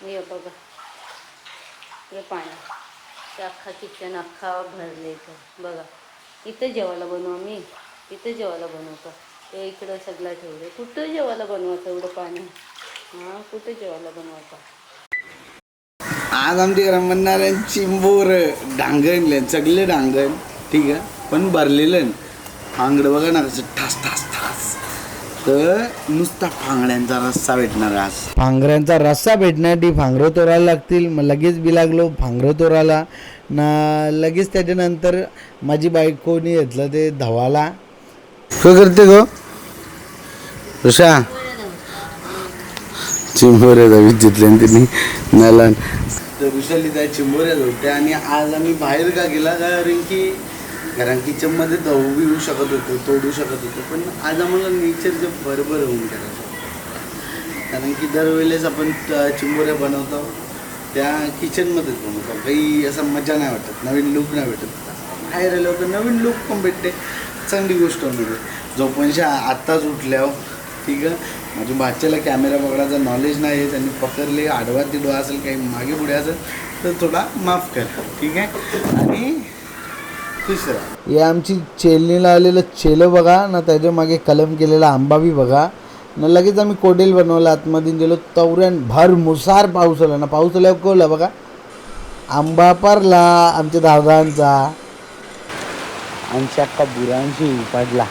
हे बघा हे पाणी, ते अख्खा किचन अख्खा भरले इथं बघा. इथं जेवायला बनवू आम्ही, इथं जेवायला बनवतो. ते इकडं सगळं ठेवलं. कुठं जेवायला बनवायचं एवढं पाणी? हां, कुठं जेवायला बनवायचं? आज आमच्या घरात म्हणणार चिंबोर डांगणले सगळे डांगण, ठीक आहे, पण भरलेलं फांगडं बघा ना कसं ठास ठास ठास. तर नुसता फांगड्यांचा रस्सा भेटणार आज. फांगऱ्यांचा रस्सा भेटण्यासाठी फांगरं तोरायला लागतील. मग लगेच बी लागलो फांगरं तोरायला ना. लगेच त्याच्यानंतर माझी बायकोनी घेतलं ते धवाला. काय करते गो ऋषा? चिंबोऱ्या जावी जिथले तिने नाला. तर ऋषाली त्या चिंबोऱ्या होत्या. आणि आज आम्ही बाहेर का गेला कारण किचनमध्ये धावू येऊ शकत होतो, तोडू शकत होतो, पण आज आम्हाला नेचरचं बरोबर होऊन करायचं. कारण की दरवेळेस आपण चिंबोऱ्या बनवतो त्या किचनमध्येच बनवतो. काही असं मजा नाही वाटत, नवीन लुक नाही भेटत. बाहेर आलो तर नवीन लुक पण भेटते, चांगली गोष्ट म्हणजे. जोपर्यंत आत्ताच उठल्यावर, ठीक आहे. माझ्या बाच्याला कॅमेरा पकडायचं नॉलेज नाही आहे, त्यांनी पकडले आडवा तिडवा असेल, काही मागे पुढे असेल तर थोडा माफ कर, ठीक आहे. आणि तिसरा हे आमची चेलनीला आलेलं चेलं बघा ना, त्याच्या मागे कलम केलेला आंबा बी बघा ना. लगेच आम्ही कोडेल बनवला, आतमध्ये गेलो. तवऱ्यान भर मुसार पाऊस आला ना. पाऊस आल्यावर कळलं बघा आंबा परला आमच्या दादांचा. आमच्या अख्खा बुरांशी पडला.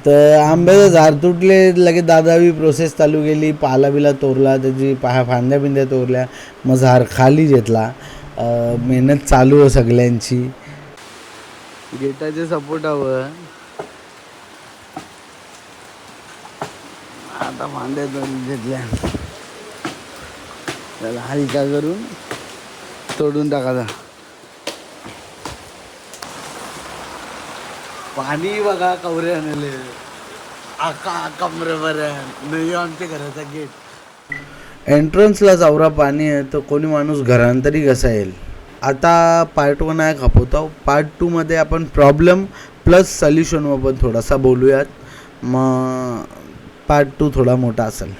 तर आंब्याचं झाड तुटले, लगेच दादावी प्रोसेस चालू केली. पाला बिला तोरला, त्याची फांद्या बिंद्या तोरल्या, मग झाड खाली घेतला. मेहनत चालू आहे सगळ्यांची. गेटाचे सपोर्ट हवं. आता फांद्या घेतल्या, त्याला हलका करून तोडून टाकायचा. पाणी बघा कवरे आणले आका कमरेवर नाही. आमच्या घराचा गेट एंट्रन्सला चौरा पाणी आहे, तर कोणी माणूस घरांतरी कसा येईल. आता पार्ट 1 आहे खपवतो. पार्ट 2मध्ये आपण प्रॉब्लेम प्लस सोल्युशनवर पण थोडासा बोलूयात. मग पार्ट 2 थोडा मोठा असेल.